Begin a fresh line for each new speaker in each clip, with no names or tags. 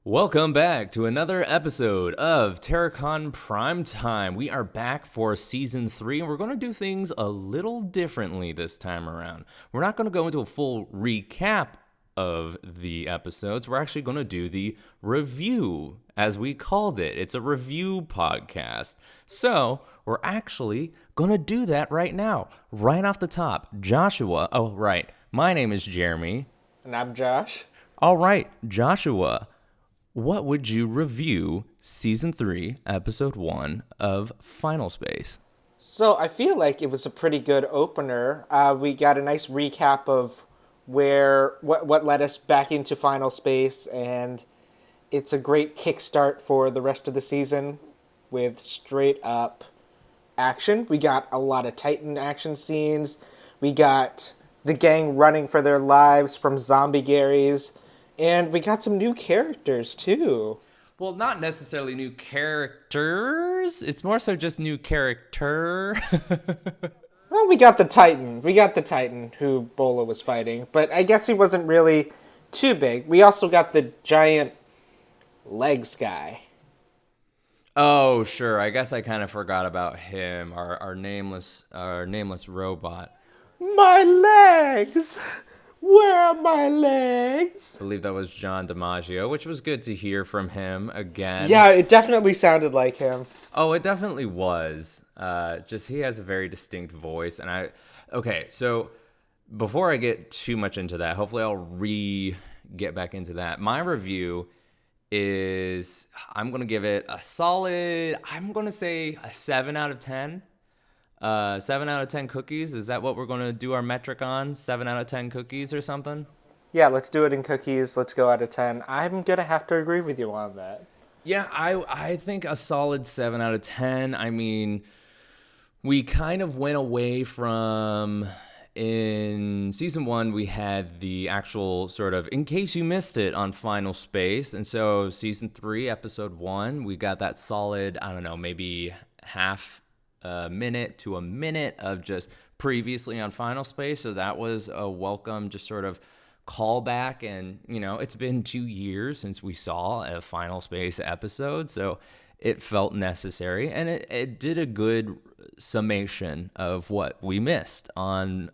Welcome back to another episode of TERA CON Prime Time. We are back for Season 3, and we're going to do things a little differently this time around. We're not going to go into a full recap of the episodes. We're actually going to do the review, as we called it. It's a review podcast. So, we're actually going to do that right now, right off the top. My name is Jeremy.
And I'm Josh.
All right, Joshua. What would you review Season 3, Episode 1 of Final Space?
So I feel like it was a pretty good opener. We got a nice recap of what led us back into Final Space, and it's a great kickstart for the rest of the season with straight up action. We got a lot of Titan action scenes. We got the gang running for their lives from zombie Garys. And we got some new characters, too.
Well, not necessarily new characters. It's more so just new character.
Well, we got the Titan. Who Bola was fighting. But I guess he wasn't really too big. We also got the giant legs guy.
Oh, sure. I guess I kind of forgot about him. Our nameless robot.
My legs! Where are my legs?
I believe that was John DiMaggio, which was good to hear from him again.
Yeah, it definitely sounded like him.
Oh, it definitely was. Just he has a very distinct voice. Okay, so before I get too much into that, hopefully I'll get back into that. My review is, I'm going to give it a solid, I'm going to say a 7 out of 10. 7 out of 10 cookies. Is that what we're going to do our metric on? 7 out of 10 cookies or something?
Yeah, let's do it in cookies. Let's go out of 10. I'm going to have to agree with you on that.
Yeah, I think a solid 7 out of 10. I mean, we kind of went away from, in Season 1, we had the actual sort of, in case you missed it, on Final Space. And so Season 3, Episode 1, we got that solid, I don't know, maybe half a minute to a minute of just previously on Final Space. So that was a welcome just sort of callback. And, it's been 2 years since we saw a Final Space episode. So it felt necessary. And it did a good summation of what we missed on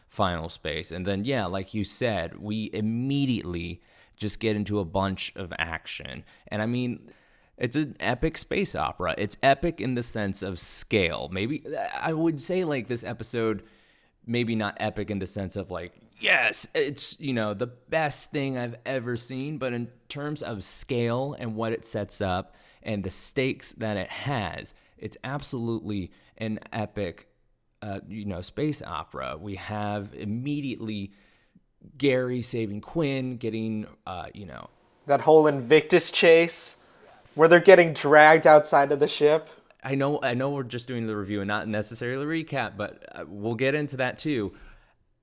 Final Space. And then, yeah, like you said, we immediately just get into a bunch of action. And I mean, it's an epic space opera. It's epic in the sense of scale. Maybe I would say like this episode, maybe not epic in the sense of like, yes, it's, the best thing I've ever seen. But in terms of scale and what it sets up and the stakes that it has, it's absolutely an epic, space opera. We have immediately Gary saving Quinn, getting,
That whole Invictus chase where they're getting dragged outside of the ship.
I know we're just doing the review and not necessarily recap, but we'll get into that too.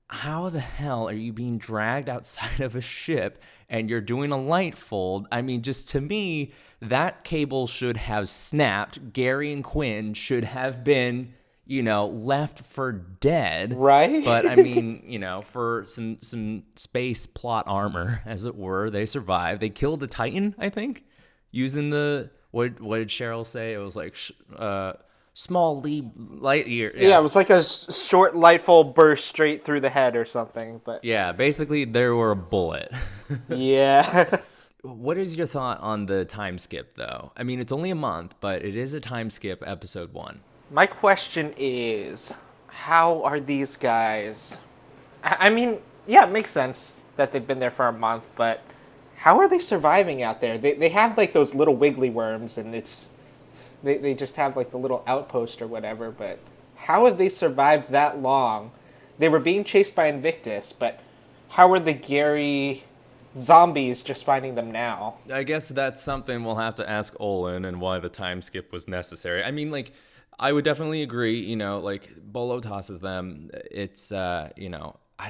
How the hell are you being dragged outside of a ship and you're doing a light fold? I mean, just to me, that cable should have snapped. Gary and Quinn should have been, left for dead.
Right?
But I mean, for some space plot armor, as it were, they survived. They killed a Titan, I think. Using what did Cheryl say? It was like small light year.
Yeah, it was like a short lightful burst straight through the head or something. But
yeah, basically they were a bullet.
Yeah.
What is your thought on the time skip, though? I mean, it's only a month, but it is a time skip, Episode 1.
My question is, how are these guys? I mean, yeah, it makes sense that they've been there for a month, but how are they surviving out there? They have like those little wiggly worms, and they just have like the little outpost or whatever, but how have they survived that long? They were being chased by Invictus, but how are the Gary zombies just finding them now?
I guess that's something we'll have to ask Olin and why the time skip was necessary. I mean, like, I would definitely agree, like Bolo tosses them. It's, I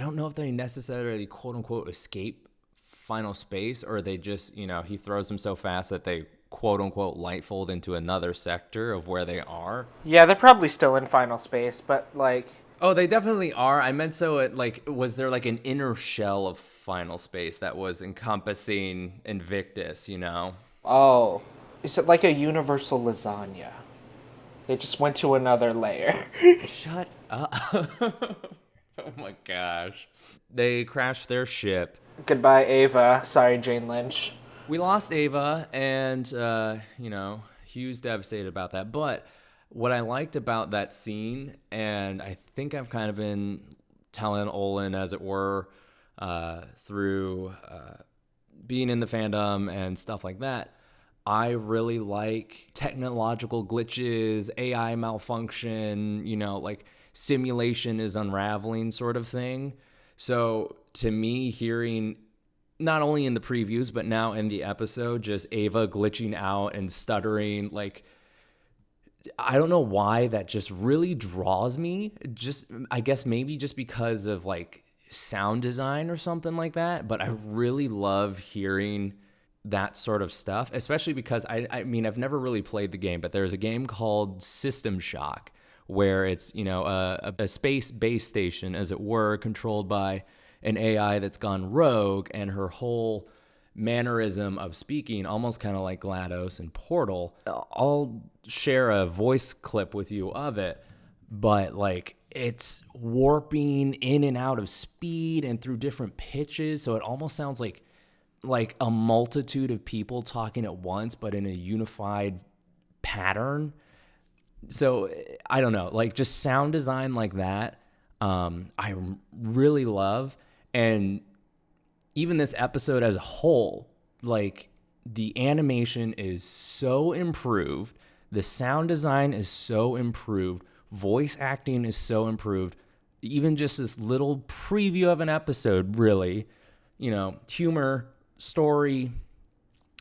don't know if they necessarily quote unquote escape Final Space, or they just, he throws them so fast that they quote unquote light fold into another sector of where they are.
Yeah, they're probably still in Final Space, but like,
Oh, they definitely are. I meant so it, like, was there like an inner shell of final space that was encompassing Invictus, you know?
Oh, is it like a universal lasagna? It just went to another layer.
Shut up. Oh my gosh. They crashed their ship.
Goodbye, Ava. Sorry, Jane Lynch.
We lost Ava, and, Hugh's devastated about that. But what I liked about that scene, and I think I've kind of been telling Olin, as it were, through being in the fandom and stuff like that, I really like technological glitches, AI malfunction, like simulation is unraveling sort of thing. So to me, hearing not only in the previews, but now in the episode, just Ava glitching out and stuttering, like, I don't know why that just really draws me. Just, I guess maybe just because of like sound design or something like that. But I really love hearing that sort of stuff, especially because I mean, I've never really played the game, but there's a game called System Shock where it's, a space base station, as it were, controlled by an AI that's gone rogue, and her whole mannerism of speaking, almost kind of like GLaDOS and Portal. I'll share a voice clip with you of it, but like it's warping in and out of speed and through different pitches, so it almost sounds like a multitude of people talking at once, but in a unified pattern. So I don't know, like just sound design like that, I really love. And even this episode as a whole, like the animation is so improved, the sound design is so improved, voice acting is so improved. Even just this little preview of an episode, really, humor, story,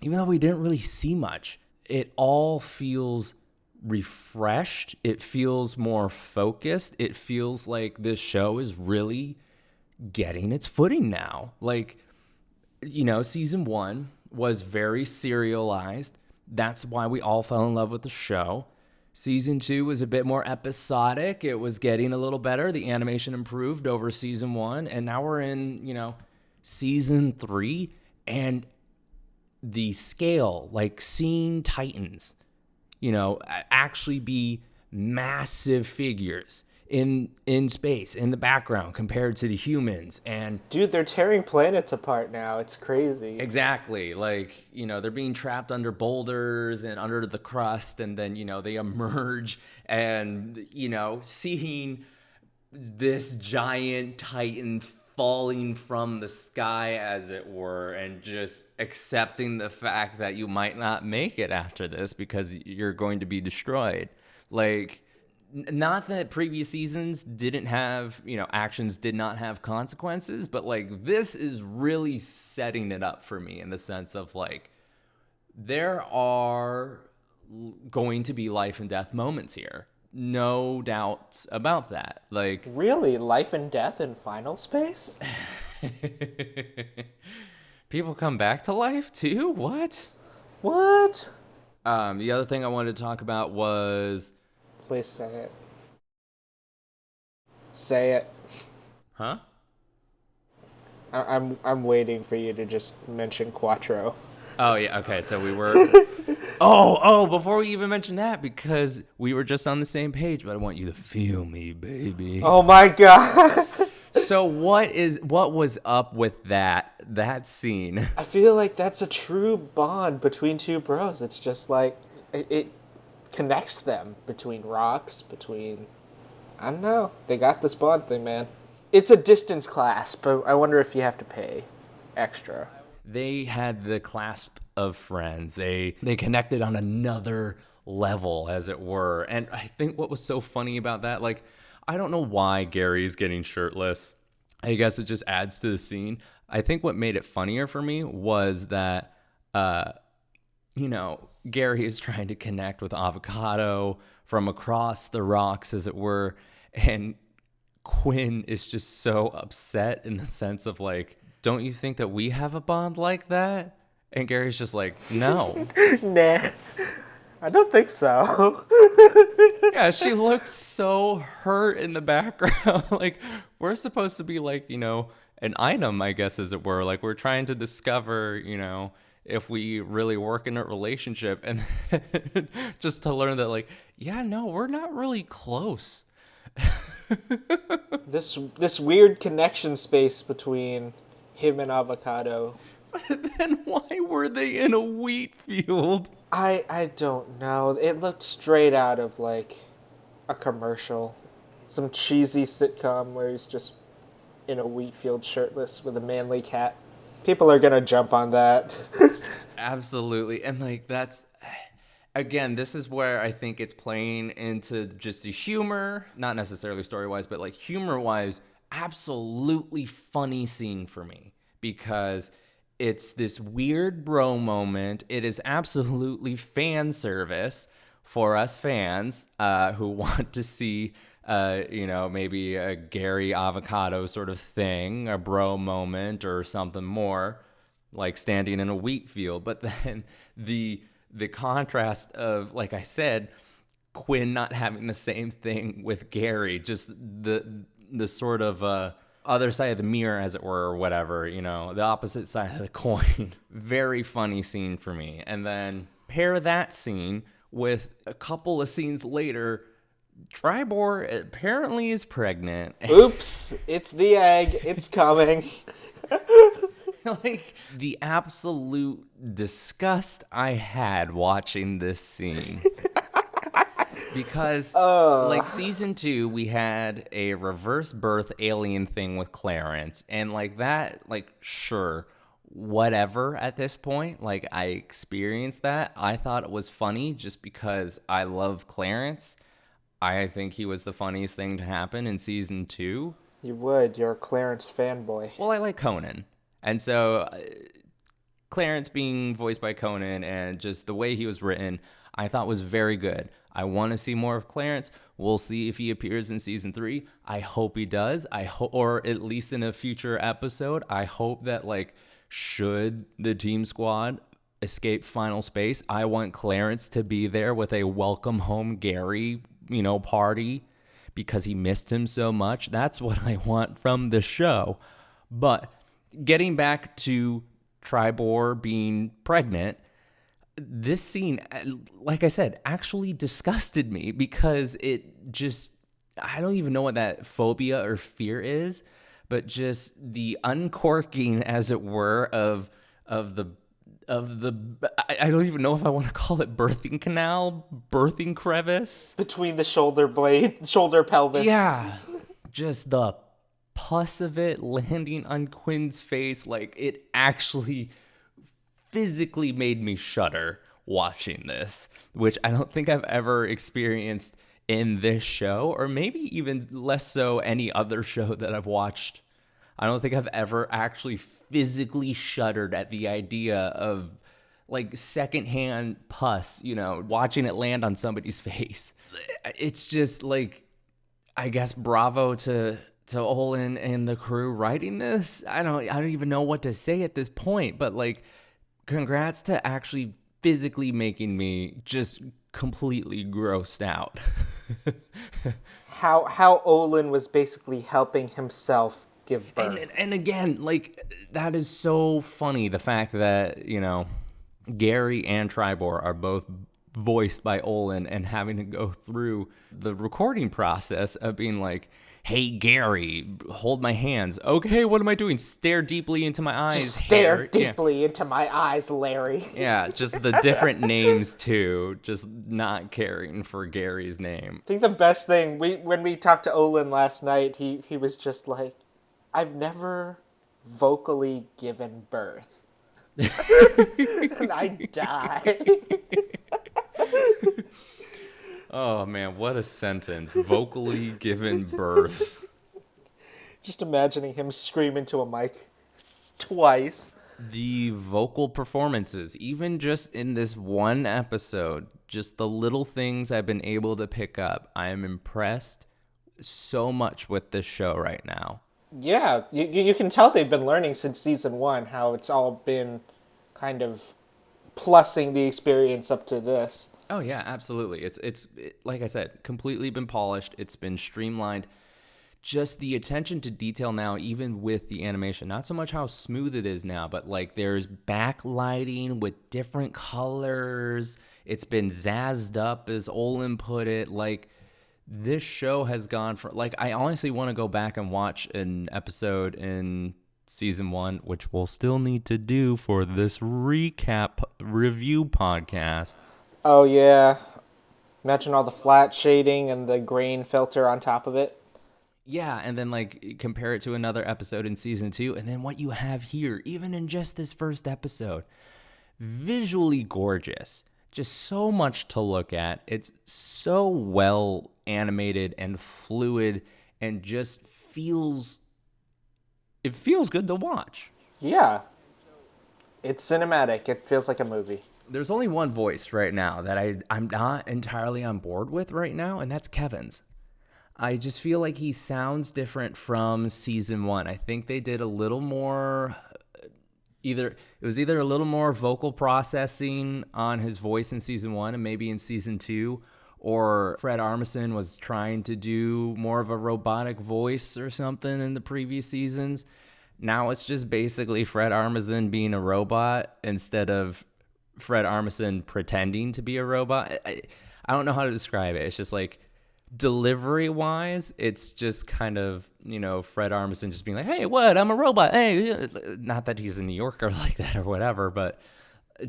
even though we didn't really see much, it all feels refreshed. It feels more focused. It feels like this show is really getting its footing now. Like, season 1 was very serialized. That's why we all fell in love with the show. Season 2 was a bit more episodic. It was getting a little better. The animation improved over season 1. And now we're in, season 3. And the scale, like seeing Titans, actually be massive figures in space, in the background, compared to the humans. And
dude, they're tearing planets apart now. It's crazy.
Exactly. Like, they're being trapped under boulders and under the crust, and then, they emerge, and, seeing this giant Titan falling from the sky, as it were, and just accepting the fact that you might not make it after this because you're going to be destroyed. Like, not that previous seasons didn't have, actions did not have consequences, but like this is really setting it up for me in the sense of like, there are going to be life and death moments here. No doubts about that. Like,
really? Life and death in final space?
People come back to life too? What? The other thing I wanted to talk about was...
Please say it. Say it.
Huh?
I'm waiting for you to just mention Quattro.
Oh, yeah. Okay, so we were... before we even mention that, because we were just on the same page, but I want you to feel me, baby.
Oh my god.
So what was up with that scene?
I feel like that's a true bond between two bros. It's just like it connects them between rocks, I don't know. They got this bond thing, man. It's a distance clasp, but I wonder if you have to pay extra.
They had the clasp of friends. They connected on another level, as it were. And I think what was so funny about that, like, I don't know why Gary's getting shirtless. I guess it just adds to the scene. I think what made it funnier for me was that, Gary is trying to connect with Avocado from across the rocks, as it were. And Quinn is just so upset in the sense of like, don't you think that we have a bond like that? And Gary's just like, no.
Nah, I don't think so.
Yeah, she looks so hurt in the background. Like, we're supposed to be like, an item, I guess, as it were. Like, we're trying to discover, if we really work in a relationship, and just to learn that, like, yeah, no, we're not really close.
This weird connection space between him and Avocado.
Then why were they in a wheat field?
I don't know. It looked straight out of like a commercial. Some cheesy sitcom where he's just in a wheat field shirtless with a manly cat. People are gonna jump on that.
Absolutely. And like, that's, again, this is where I think it's playing into just the humor, not necessarily story-wise, but like humor-wise, absolutely funny scene for me, because it's this weird bro moment. It is absolutely fan service for us fans who want to see, maybe a Gary Avocado sort of thing, a bro moment or something more, like standing in a wheat field. But then the contrast of, like I said, Quinn not having the same thing with Gary, just the sort of other side of the mirror, as it were, or whatever, the opposite side of the coin. Very funny scene for me. And then pair that scene with a couple of scenes later, Tribor apparently is pregnant.
Oops, it's the egg. It's coming.
Like, the absolute disgust I had watching this scene. Because, like, season 2, we had a reverse birth alien thing with Clarence. And, like, that, like, sure, whatever at this point. Like, I experienced that. I thought it was funny just because I love Clarence. I think he was the funniest thing to happen in season 2.
You would. You're a Clarence fanboy.
Well, I like Conan. And so Clarence being voiced by Conan and just the way he was written, I thought was very good. I want to see more of Clarence. We'll see if he appears in season 3. I hope he does. Or at least in a future episode. I hope that, like, should the team squad escape final space, I want Clarence to be there with a welcome home Gary, party, because he missed him so much. That's what I want from the show. But getting back to Tribor being pregnant, this scene, like I said, actually disgusted me, because it just, I don't even know what that phobia or fear is, but just the uncorking, as it were, of the I don't even know if I want to call it birthing canal, birthing crevice.
Between the shoulder pelvis.
Yeah. Just the pus of it landing on Quinn's face. Like, it actually physically made me shudder watching this, which I don't think I've ever experienced in this show, or maybe even less so any other show that I've watched. I don't think I've ever actually physically shuddered at the idea of, like, secondhand pus, watching it land on somebody's face. It's just, like, I guess bravo to Olin and the crew writing this. I don't even know what to say at this point, but, like, congrats to actually physically making me just completely grossed out.
How Olin was basically helping himself give birth.
And again, like, that is so funny, the fact that, Gary and Tribor are both voiced by Olin, and having to go through the recording process of being like, hey, Gary, hold my hands. Okay, what am I doing? Stare deeply into my eyes.
Just stare deeply into my eyes, Larry.
Yeah, just the different names, too. Just not caring for Gary's name.
I think the best thing, when we talked to Olin last night, he was just like, I've never vocally given birth. And I die.
Oh, man, what a sentence. Vocally given birth.
Just imagining him scream into a mic twice.
The vocal performances, even just in this one episode, just the little things I've been able to pick up, I am impressed so much with this show right now.
Yeah, you can tell they've been learning since season 1 how it's all been kind of plussing the experience up to this.
Oh yeah, absolutely. It's like I said, completely been polished. It's been streamlined just the attention to detail now, even with the animation, not so much how smooth it is now, but like there's backlighting with different colors. It's been zazzed up, as Olin put it. Like, this show has gone from, like, I honestly want to go back and watch an episode in season 1, which we'll still need to do for this recap review podcast.
Oh, yeah. Imagine all the flat shading and the grain filter on top of it.
Yeah, and then like compare it to another episode in season 2, and then what you have here, even in just this first episode, visually gorgeous, just so much to look at. It's so well animated and fluid, and just feels good to watch.
Yeah, it's cinematic. It feels like a movie.
There's only one voice right now that I'm not entirely on board with right now, and that's Kevin's. I just feel like he sounds different from season 1. I think they did a little more, either a little more vocal processing on his voice in season 1 and maybe in season 2, or Fred Armisen was trying to do more of a robotic voice or something in the previous seasons. Now it's just basically Fred Armisen being a robot instead of Fred Armisen pretending to be a robot. I don't know how to describe it. It's just like, delivery wise, it's just kind of, Fred Armisen just being like, hey, what? I'm a robot. Hey, not that he's a New Yorker like that or whatever, but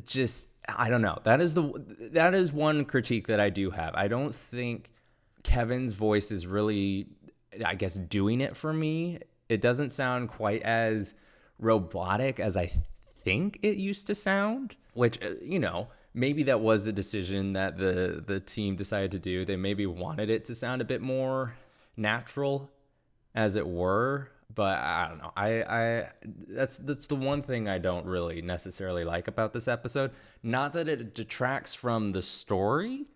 just, I don't know. That is one critique that I do have. I don't think Kevin's voice is really, I guess, doing it for me. It doesn't sound quite as robotic as I think it used to sound, which, maybe that was a decision that the team decided to do. They maybe wanted it to sound a bit more natural, as it were. But I don't know. I that's the one thing I don't really necessarily like about this episode. Not that it detracts from the story.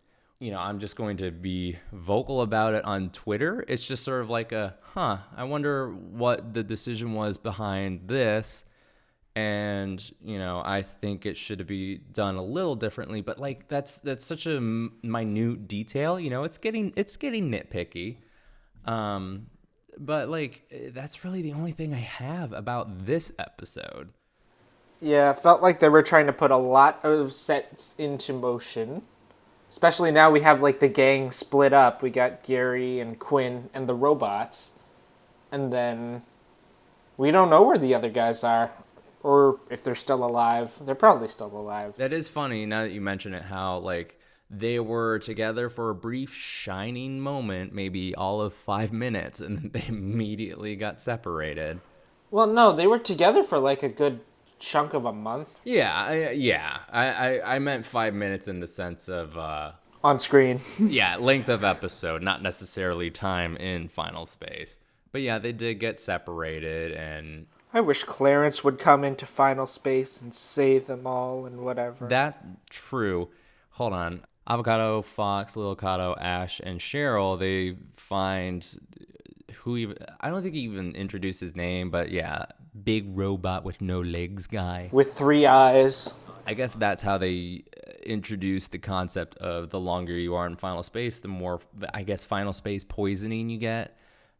I'm just going to be vocal about it on Twitter. It's just sort of like I wonder what the decision was behind this. And, I think it should be done a little differently, but like that's such a minute detail, it's getting nitpicky. But like, that's really the only thing I have about this episode.
Yeah, it felt like they were trying to put a lot of sets into motion. Especially now we have like the gang split up. We got Gary and Quinn and the robots. And then we don't know where the other guys are. Or if they're still alive. They're probably still alive.
That is funny, now that you mention it, how, like, they were together for a brief shining moment, maybe all of 5 minutes, and they immediately got separated.
Well, no, they were together for, like, a good chunk of a month.
Yeah. I meant 5 minutes in the sense of...
on screen.
Yeah, length of episode, not necessarily time in Final Space. But yeah, they did get separated, and...
I wish Clarence would come into Final Space and save them all and whatever.
That true. Hold on. Avocado, Fox, Lil Cato, Ash, and Cheryl, they find I don't think he even introduced his name, but yeah, big robot with no legs guy.
With 3 eyes.
I guess that's how they introduce the concept of the longer you are in Final Space, the more, I guess, Final Space poisoning you get.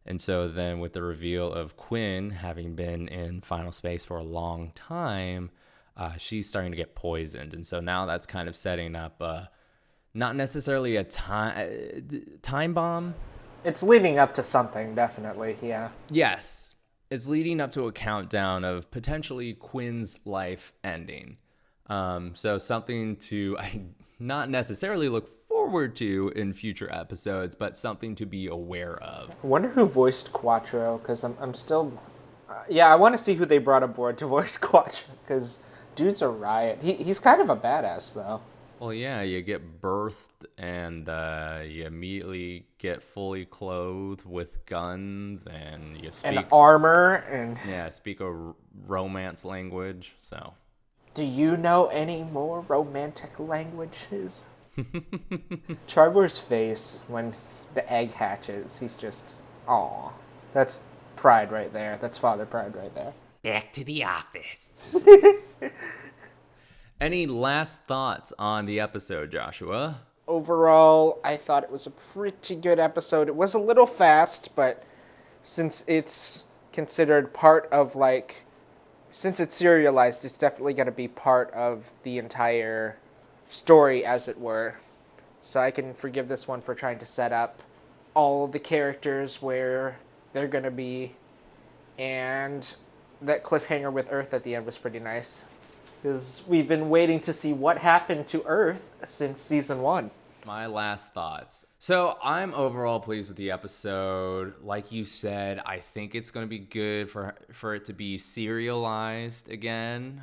And so then with the reveal of Quinn having been in Final Space for a long time, she's starting to get poisoned. And so now that's kind of setting up not necessarily a time bomb.
It's leading up to something, definitely, yeah.
Yes. It's leading up to a countdown of potentially Quinn's life ending. So something to not necessarily look forward to in future episodes, but something to be aware of.
I wonder who voiced Quattro, because I'm still... I want to see who they brought aboard to voice Quattro, because dude's a riot. He's kind of a badass, though.
Well, yeah, you get birthed and you immediately get fully clothed with guns and you speak...
And armor and...
Yeah, speak a romance language, so...
Do you know any more romantic languages? Tribor's face when the egg hatches, he's just, aw. That's pride right there. That's father pride right there.
Back to the office. Any last thoughts on the episode, Joshua?
Overall, I thought it was a pretty good episode. It was a little fast, but since it's considered part of like, since it's serialized, it's definitely going to be part of the entire story, as it were. So I can forgive this one for trying to set up all of the characters where they're going to be. And that cliffhanger with Earth at the end was pretty nice. Because we've been waiting to see what happened to Earth since season 1.
My last thoughts. So I'm overall pleased with the episode. Like you said, I think it's going to be good for it to be serialized again,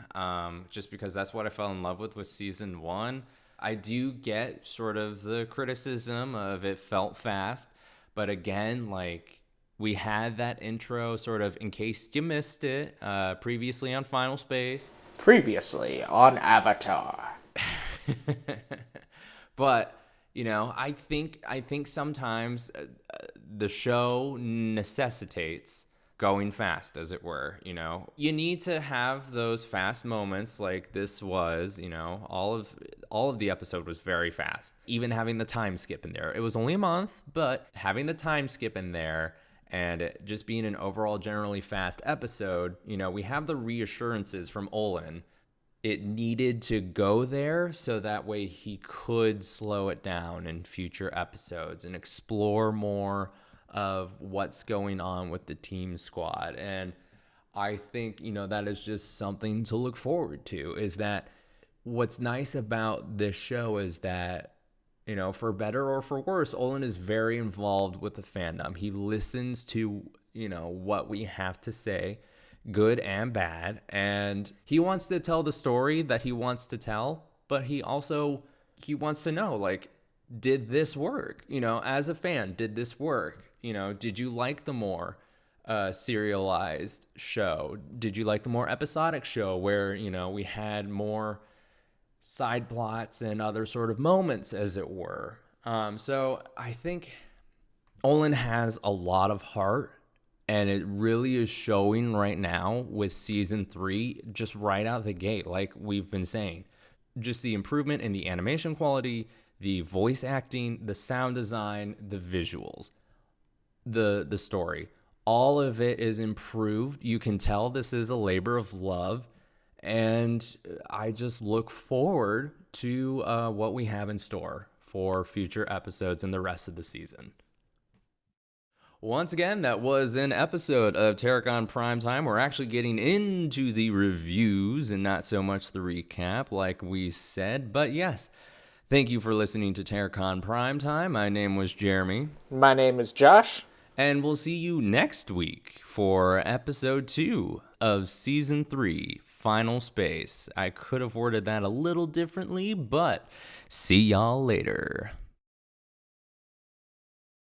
just because that's what I fell in love with season 1. I do get sort of the criticism of it felt fast, but again, like we had that intro sort of in case you missed it previously on Final Space.
Previously on Avatar.
But I think sometimes the show necessitates going fast, as it were. You need to have those fast moments like this was. All of the episode was very fast. Even having the time skip in there, it was only a month, but having the time skip in there and it just being an overall generally fast episode, we have the reassurances from Olin. It needed to go there so that way he could slow it down in future episodes and explore more of what's going on with the team squad. And I think, that is just something to look forward to, is that what's nice about this show is that, for better or for worse, Olin is very involved with the fandom. He listens to, what we have to say, good and bad, and he wants to tell the story that he wants to tell, but he wants to know, like, did this work? As a fan, did this work? Did you like the more serialized show? Did you like the more episodic show where, we had more side plots and other sort of moments, as it were? So I think Olin has a lot of heart, and it really is showing right now with season 3, just right out the gate, like we've been saying. Just the improvement in the animation quality, the voice acting, the sound design, the visuals, the story. All of it is improved. You can tell this is a labor of love, and I just look forward to what we have in store for future episodes and the rest of the season. Once again, that was an episode of TERA CON Prime Time. We're actually getting into the reviews and not so much the recap like we said. But yes, thank you for listening to TERA CON Prime Time. My name was Jeremy.
My name is Josh.
And we'll see you next week for episode 2 of season 3, Final Space. I could have worded that a little differently, but see y'all later.